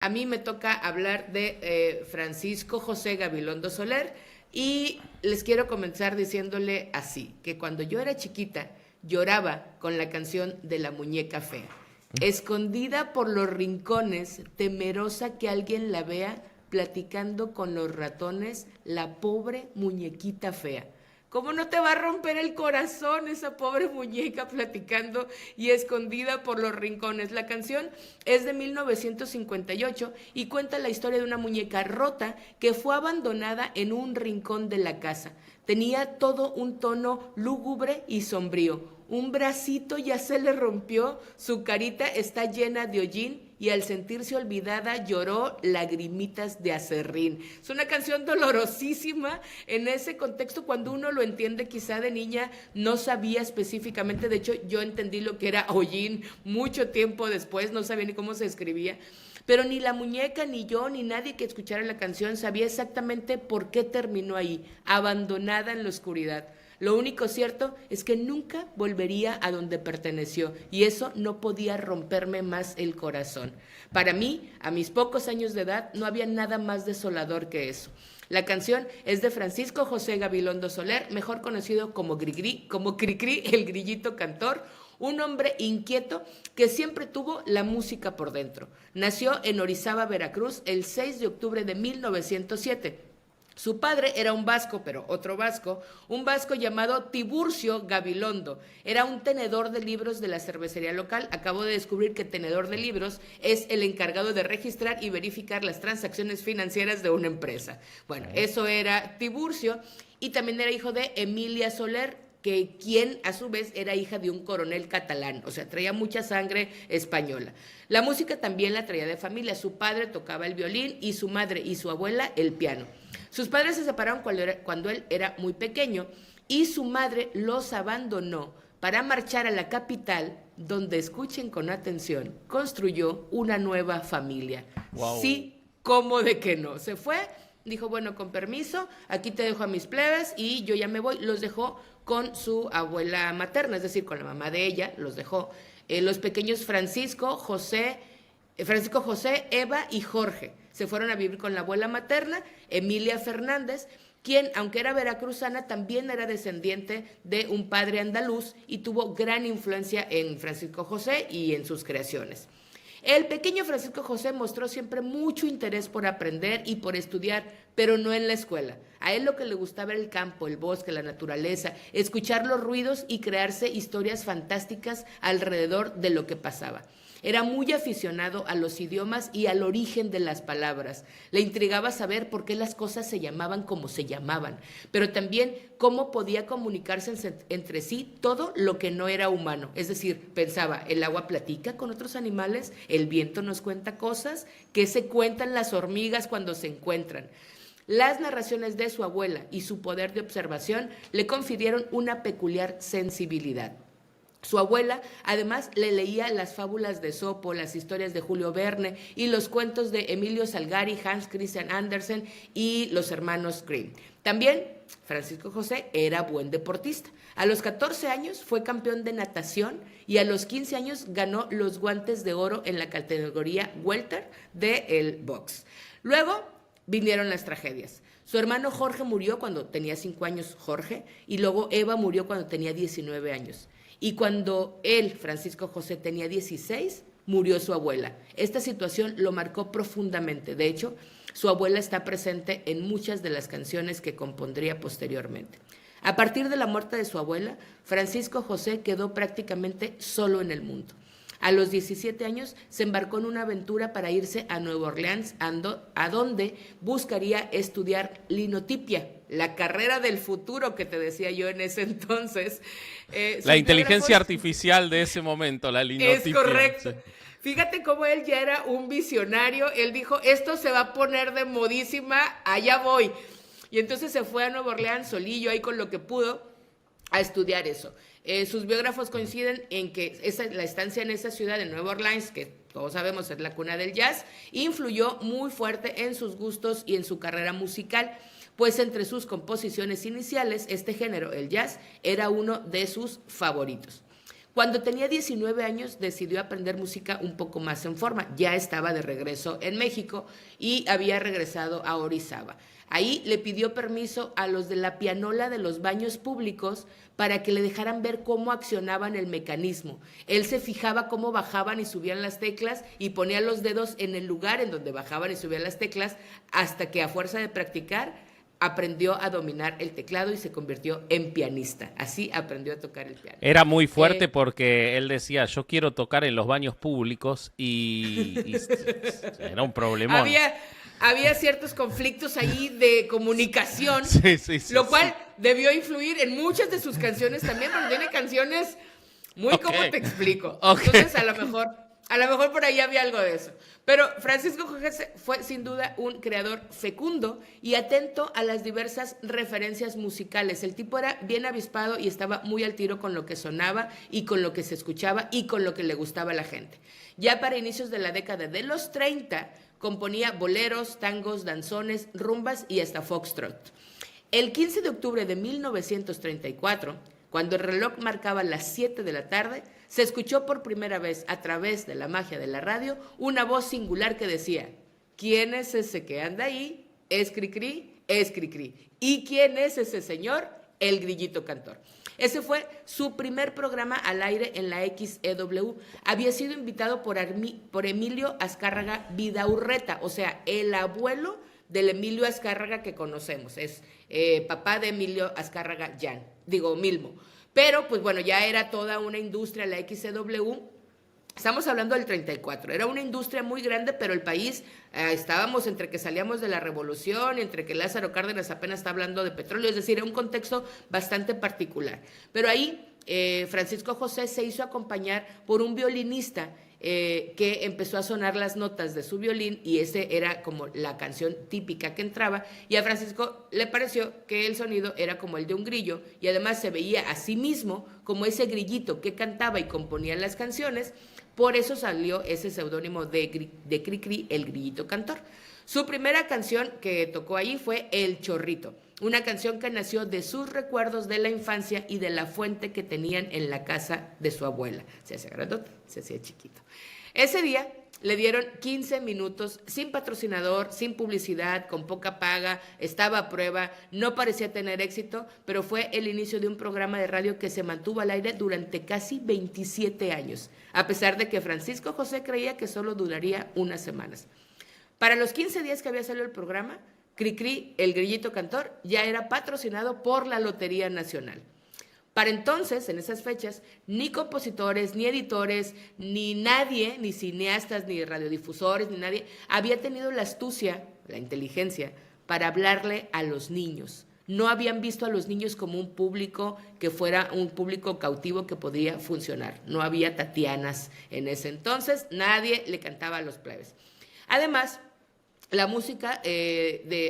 A mí me toca hablar de Francisco José Gabilondo Soler y les quiero comenzar diciéndole así, que cuando yo era chiquita lloraba con la canción de la muñeca fea. Escondida por los rincones, temerosa que alguien la vea, platicando con los ratones, la pobre muñequita fea. ¿Cómo no te va a romper el corazón esa pobre muñeca platicando y escondida por los rincones? La canción es de 1958 y cuenta la historia de una muñeca rota que fue abandonada en un rincón de la casa. Tenía todo un tono lúgubre y sombrío. Un bracito ya se le rompió, su carita está llena de hollín y al sentirse olvidada lloró lagrimitas de aserrín. Es una canción dolorosísima en ese contexto. Cuando uno lo entiende, quizá de niña no sabía específicamente. De hecho, yo entendí lo que era hollín mucho tiempo después, no sabía ni cómo se escribía. Pero ni la muñeca, ni yo, ni nadie que escuchara la canción sabía exactamente por qué terminó ahí, abandonada en la oscuridad. Lo único cierto es que nunca volvería a donde perteneció y eso no podía romperme más el corazón. Para mí, a mis pocos años de edad, no había nada más desolador que eso. La canción es de Francisco José Gabilondo Soler, mejor conocido como Cricri, el grillito cantor, un hombre inquieto que siempre tuvo la música por dentro. Nació en Orizaba, Veracruz, el 6 de octubre de 1907. Su padre era un vasco, pero otro vasco, un vasco llamado Tiburcio Gabilondo. Era un tenedor de libros de la cervecería local. Acabo de descubrir que tenedor de libros es el encargado de registrar y verificar las transacciones financieras de una empresa. Bueno, eso era Tiburcio y también era hijo de Emilia Soler, quien a su vez era hija de un coronel catalán, o sea, traía mucha sangre española. La música también la traía de familia. Su padre tocaba el violín y su madre y su abuela el piano. Sus padres se separaron cuando él era muy pequeño y su madre los abandonó para marchar a la capital, donde, escuchen con atención, construyó una nueva familia. Wow. Sí, ¿cómo de que no? Se fue, dijo, bueno, con permiso, aquí te dejo a mis plebes y yo ya me voy. Los dejó con su abuela materna, es decir, con la mamá de ella, los dejó. Los pequeños Francisco, José, Eva y Jorge se fueron a vivir con la abuela materna, Emilia Fernández, quien, aunque era veracruzana, también era descendiente de un padre andaluz y tuvo gran influencia en Francisco José y en sus creaciones. El pequeño Francisco José mostró siempre mucho interés por aprender y por estudiar, pero no en la escuela. A él lo que le gustaba era el campo, el bosque, la naturaleza, escuchar los ruidos y crearse historias fantásticas alrededor de lo que pasaba. Era muy aficionado a los idiomas y al origen de las palabras. Le intrigaba saber por qué las cosas se llamaban como se llamaban, pero también cómo podía comunicarse entre sí todo lo que no era humano. Es decir, pensaba, el agua platica con otros animales, el viento nos cuenta cosas, ¿qué se cuentan las hormigas cuando se encuentran? Las narraciones de su abuela y su poder de observación le confirieron una peculiar sensibilidad. Su abuela, además, le leía las fábulas de Esopo, las historias de Julio Verne y los cuentos de Emilio Salgari, Hans Christian Andersen y los hermanos Grimm. También, Francisco José era buen deportista. A los 14 años fue campeón de natación y a los 15 años ganó los guantes de oro en la categoría welter del box. Luego vinieron las tragedias. Su hermano Jorge murió cuando tenía 5 años, Jorge, y luego Eva murió cuando tenía 19 años. Y cuando él, Francisco José, tenía 16, murió su abuela. Esta situación lo marcó profundamente. De hecho, su abuela está presente en muchas de las canciones que compondría posteriormente. A partir de la muerte de su abuela, Francisco José quedó prácticamente solo en el mundo. A los 17 años se embarcó en una aventura para irse a Nueva Orleans, a donde buscaría estudiar linotipia, la carrera del futuro que te decía yo en ese entonces. La inteligencia artificial de ese momento, la linotipia. Es correcto. Sí. Fíjate cómo él ya era un visionario. Él dijo, esto se va a poner de modísima, allá voy. Y entonces se fue a Nueva Orleans solillo ahí con lo que pudo a estudiar eso. Sus biógrafos coinciden en que la estancia en esa ciudad de Nueva Orleans, que todos sabemos es la cuna del jazz, influyó muy fuerte en sus gustos y en su carrera musical, pues entre sus composiciones iniciales, este género, el jazz, era uno de sus favoritos. Cuando tenía 19 años decidió aprender música un poco más en forma. Ya estaba de regreso en México y había regresado a Orizaba. Ahí le pidió permiso a los de la pianola de los baños públicos para que le dejaran ver cómo accionaban el mecanismo. Él se fijaba cómo bajaban y subían las teclas y ponía los dedos en el lugar en donde bajaban y subían las teclas hasta que a fuerza de practicar aprendió a dominar el teclado y se convirtió en pianista. Así aprendió a tocar el piano. Era muy fuerte porque él decía, yo quiero tocar en los baños públicos y era un problemón. Había ciertos conflictos ahí de comunicación, sí, lo cual debió influir en muchas de sus canciones también, porque tiene canciones muy, ¿cómo te explico? Entonces, a lo mejor por ahí había algo de eso. Pero Francisco José fue sin duda un creador fecundo y atento a las diversas referencias musicales. El tipo era bien avispado y estaba muy al tiro con lo que sonaba y con lo que se escuchaba y con lo que le gustaba a la gente. Ya para inicios de la década de los 30, componía boleros, tangos, danzones, rumbas y hasta foxtrot. El 15 de octubre de 1934, cuando el reloj marcaba las 7 de la tarde, se escuchó por primera vez a través de la magia de la radio una voz singular que decía: ¿quién es ese que anda ahí? Es Cricri, es Cricri. ¿Y quién es ese señor? El Grillito Cantor. Ese fue su primer programa al aire en la XEW. Había sido invitado por Emilio Azcárraga Vidaurreta, o sea, el abuelo del Emilio Azcárraga que conocemos. Es papá de Emilio Azcárraga Milmo. Pero, pues bueno, ya era toda una industria la XEW. Estamos hablando del 34, era una industria muy grande, pero el país, estábamos entre que salíamos de la revolución, entre que Lázaro Cárdenas apenas está hablando de petróleo, es decir, era un contexto bastante particular. Pero ahí Francisco José se hizo acompañar por un violinista que empezó a sonar las notas de su violín y ese era como la canción típica que entraba y a Francisco le pareció que el sonido era como el de un grillo y además se veía a sí mismo como ese grillito que cantaba y componía las canciones. Por eso salió ese seudónimo de Cricri, el Grillito Cantor. Su primera canción que tocó ahí fue El Chorrito, una canción que nació de sus recuerdos de la infancia y de la fuente que tenían en la casa de su abuela. Se hacía grandote, se hacía chiquito. Ese día le dieron 15 minutos sin patrocinador, sin publicidad, con poca paga, estaba a prueba, no parecía tener éxito, pero fue el inicio de un programa de radio que se mantuvo al aire durante casi 27 años, a pesar de que Francisco José creía que solo duraría unas semanas. Para los 15 días que había salido el programa, Cricri, el Grillito Cantor, ya era patrocinado por la Lotería Nacional. Para entonces, en esas fechas, ni compositores, ni editores, ni nadie, ni cineastas, ni radiodifusores, ni nadie, había tenido la astucia, la inteligencia, para hablarle a los niños. No habían visto a los niños como un público que fuera un público cautivo que podría funcionar. No había Tatianas en ese entonces, nadie le cantaba a los plebes. Además,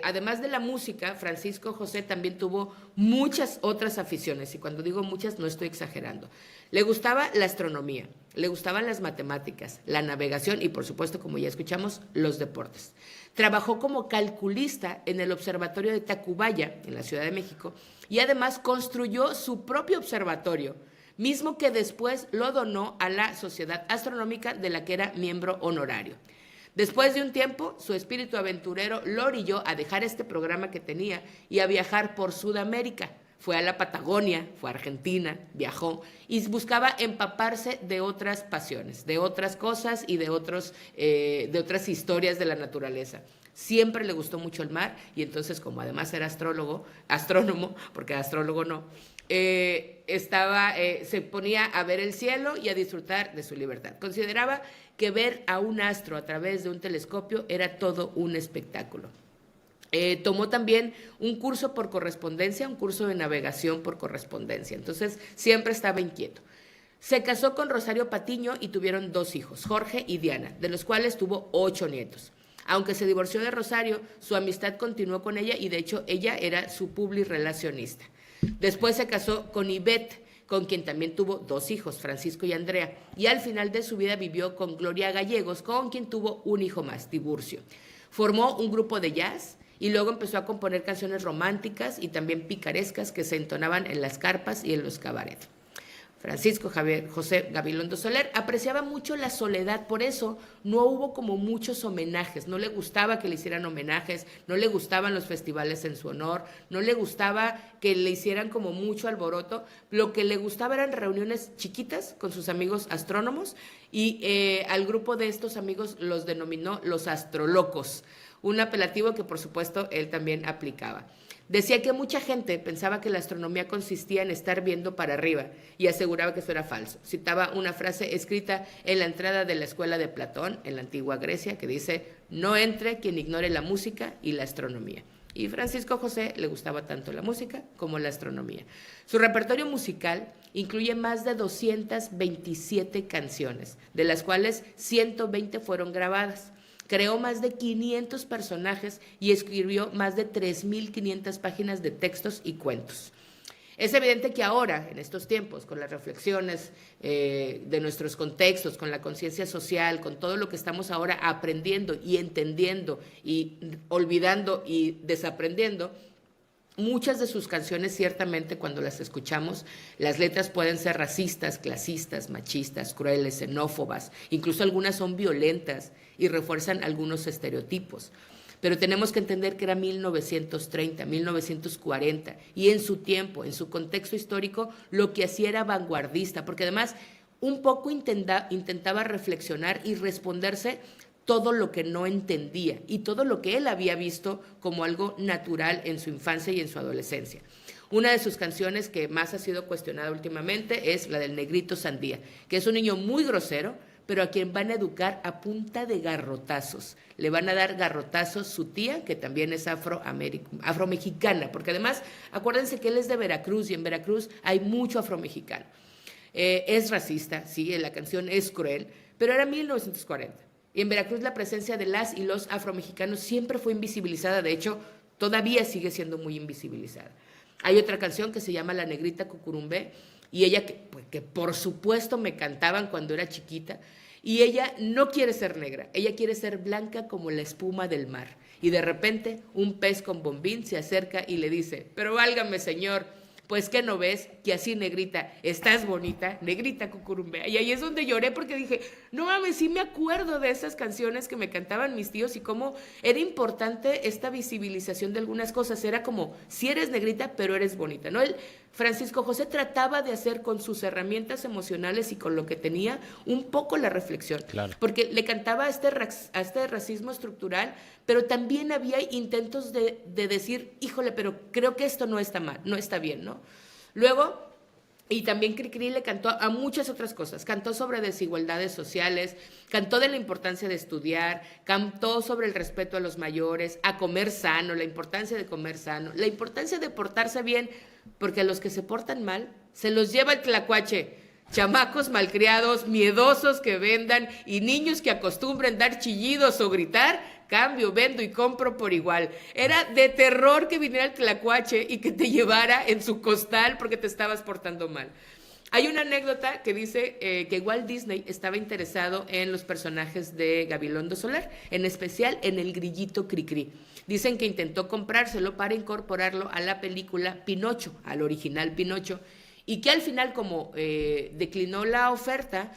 además de la música, Francisco José también tuvo muchas otras aficiones, y cuando digo muchas no estoy exagerando. Le gustaba la astronomía, le gustaban las matemáticas, la navegación y, por supuesto, como ya escuchamos, los deportes. Trabajó como calculista en el Observatorio de Tacubaya, en la Ciudad de México, y además construyó su propio observatorio, mismo que después lo donó a la Sociedad Astronómica de la que era miembro honorario. Después de un tiempo, su espíritu aventurero lo orilló a dejar este programa que tenía y a viajar por Sudamérica. Fue a la Patagonia, fue a Argentina, viajó y buscaba empaparse de otras pasiones, de otras cosas y de otras historias de la naturaleza. Siempre le gustó mucho el mar y entonces, como además era astrónomo, porque astrólogo no, se ponía a ver el cielo y a disfrutar de su libertad. Consideraba que ver a un astro a través de un telescopio era todo un espectáculo. Tomó también un curso por correspondencia, un curso de navegación por correspondencia, entonces siempre estaba inquieto. Se casó con Rosario Patiño y tuvieron 2 hijos, Jorge y Diana, de los cuales tuvo 8 nietos. Aunque se divorció de Rosario, su amistad continuó con ella y de hecho ella era su publirelacionista. Después se casó con Ivette, con quien también tuvo 2 hijos, Francisco y Andrea, y al final de su vida vivió con Gloria Gallegos, con quien tuvo un hijo más, Tiburcio. Formó un grupo de jazz y luego empezó a componer canciones románticas y también picarescas que se entonaban en las carpas y en los cabarets. Francisco Javier José Gabilondo Soler apreciaba mucho la soledad, por eso no hubo como muchos homenajes, no le gustaba que le hicieran homenajes, no le gustaban los festivales en su honor, no le gustaba que le hicieran como mucho alboroto, lo que le gustaba eran reuniones chiquitas con sus amigos astrónomos y al grupo de estos amigos los denominó los astrolocos, un apelativo que por supuesto él también aplicaba. Decía que mucha gente pensaba que la astronomía consistía en estar viendo para arriba y aseguraba que eso era falso. Citaba una frase escrita en la entrada de la escuela de Platón, en la antigua Grecia, que dice, no entre quien ignore la música y la astronomía. Y Francisco José le gustaba tanto la música como la astronomía. Su repertorio musical incluye más de 227 canciones, de las cuales 120 fueron grabadas. Creó más de 500 personajes y escribió más de 3.500 páginas de textos y cuentos. Es evidente que ahora, en estos tiempos, con las reflexiones de nuestros contextos, con la conciencia social, con todo lo que estamos ahora aprendiendo y entendiendo y olvidando y desaprendiendo, muchas de sus canciones, ciertamente, cuando las escuchamos, las letras pueden ser racistas, clasistas, machistas, crueles, xenófobas, incluso algunas son violentas y refuerzan algunos estereotipos. Pero tenemos que entender que era 1930, 1940, y en su tiempo, en su contexto histórico, lo que hacía era vanguardista, porque además un poco intentaba reflexionar y responderse todo lo que no entendía y todo lo que él había visto como algo natural en su infancia y en su adolescencia. Una de sus canciones que más ha sido cuestionada últimamente es la del Negrito Sandía, que es un niño muy grosero, pero a quien van a educar a punta de garrotazos. Le van a dar garrotazos su tía, que también es afromexicana, porque además, acuérdense que él es de Veracruz y en Veracruz hay mucho afromexicano. Es racista, sí, la canción es cruel, pero era 1940. Y en Veracruz la presencia de las y los afromexicanos siempre fue invisibilizada, de hecho, todavía sigue siendo muy invisibilizada. Hay otra canción que se llama La Negrita Cucurumbé, y ella, que por supuesto me cantaban cuando era chiquita, y ella no quiere ser negra, ella quiere ser blanca como la espuma del mar. Y de repente un pez con bombín se acerca y le dice, pero válgame señor, pues ¿qué no ves? Que así negrita, estás bonita, negrita cucurumbea. Y ahí es donde lloré porque dije, no mames, sí me acuerdo de esas canciones que me cantaban mis tíos y cómo era importante esta visibilización de algunas cosas. Era como, sí eres negrita, pero eres bonita, ¿no? Francisco José trataba de hacer con sus herramientas emocionales y con lo que tenía un poco la reflexión. Claro. Porque le cantaba a este racismo estructural, pero también había intentos de decir, híjole, pero creo que esto no está mal, no está bien, ¿no? Luego, y también Cricri le cantó a muchas otras cosas, cantó sobre desigualdades sociales, cantó de la importancia de estudiar, cantó sobre el respeto a los mayores, a comer sano, la importancia de comer sano, la importancia de portarse bien, porque a los que se portan mal se los lleva el tlacuache, chamacos malcriados, miedosos que vendan y niños que acostumbren dar chillidos o gritar, cambio, vendo y compro por igual. Era de terror que viniera el tlacuache y que te llevara en su costal porque te estabas portando mal. Hay una anécdota que dice que Walt Disney estaba interesado en los personajes de Gabilondo Soler, en especial en el grillito Cricri. Dicen que intentó comprárselo para incorporarlo a la película Pinocho, al original Pinocho, y que al final, como declinó la oferta,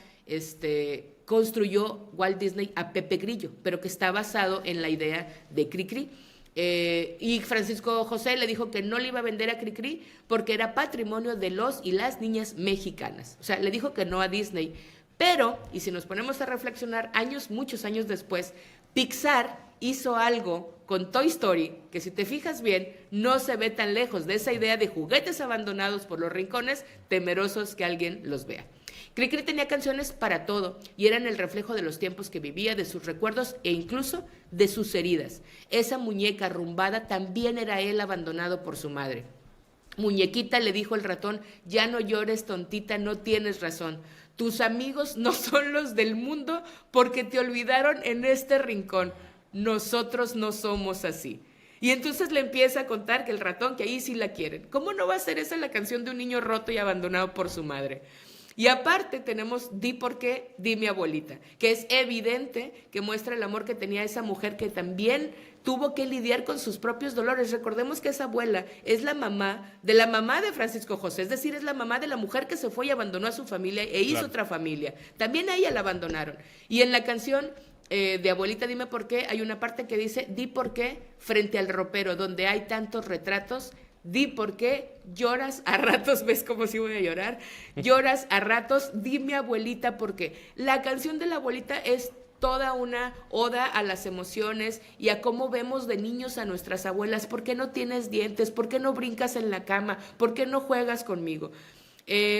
construyó Walt Disney a Pepe Grillo, pero que está basado en la idea de Cricri. Y Francisco José le dijo que no le iba a vender a Cricri porque era patrimonio de los y las niñas mexicanas. O sea, le dijo que no a Disney. Pero, y si nos ponemos a reflexionar, muchos años después, Pixar hizo algo con Toy Story, que si te fijas bien, no se ve tan lejos de esa idea de juguetes abandonados por los rincones, temerosos que alguien los vea. Cricri tenía canciones para todo y eran el reflejo de los tiempos que vivía, de sus recuerdos e incluso de sus heridas. Esa muñeca arrumbada también era él abandonado por su madre. Muñequita, le dijo el ratón, ya no llores, tontita, no tienes razón. Tus amigos no son los del mundo porque te olvidaron en este rincón. Nosotros no somos así. Y entonces le empieza a contar que el ratón, que ahí sí la quieren. ¿Cómo no va a ser esa la canción de un niño roto y abandonado por su madre? Y aparte tenemos Di por qué, di mi abuelita, que es evidente que muestra el amor que tenía esa mujer que también tuvo que lidiar con sus propios dolores. Recordemos que esa abuela es la mamá de Francisco José, es decir, es la mamá de la mujer que se fue y abandonó a su familia e hizo otra familia. También a ella la abandonaron. Y en la canción de Abuelita Dime por qué hay una parte que dice, di por qué frente al ropero, donde hay tantos retratos, di por qué lloras a ratos, ves como si voy a llorar, lloras a ratos, dime abuelita por qué. La canción de la abuelita es toda una oda a las emociones y a cómo vemos de niños a nuestras abuelas. ¿Por qué no tienes dientes? ¿Por qué no brincas en la cama? ¿Por qué no juegas conmigo?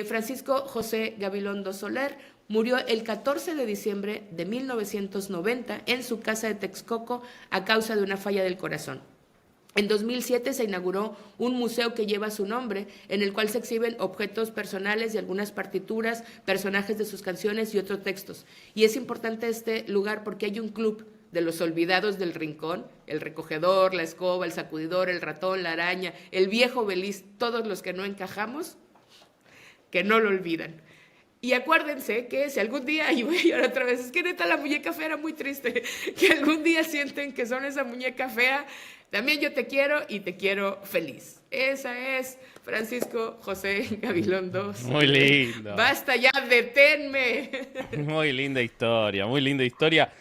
Francisco José Gabilondo Soler murió el 14 de diciembre de 1990 en su casa de Texcoco a causa de una falla del corazón. En 2007 se inauguró un museo que lleva su nombre, en el cual se exhiben objetos personales y algunas partituras, personajes de sus canciones y otros textos. Y es importante este lugar porque hay un club de los olvidados del rincón, el recogedor, la escoba, el sacudidor, el ratón, la araña, el viejo Beliz, todos los que no encajamos, que no lo olvidan. Y acuérdense que si algún día, y voy a llorar otra vez, es que neta la muñeca fea era muy triste, que algún día sienten que son esa muñeca fea, también yo te quiero y te quiero feliz. Esa es Francisco José Gabilondo. Muy lindo. Basta ya, deténme. Muy linda historia, muy linda historia.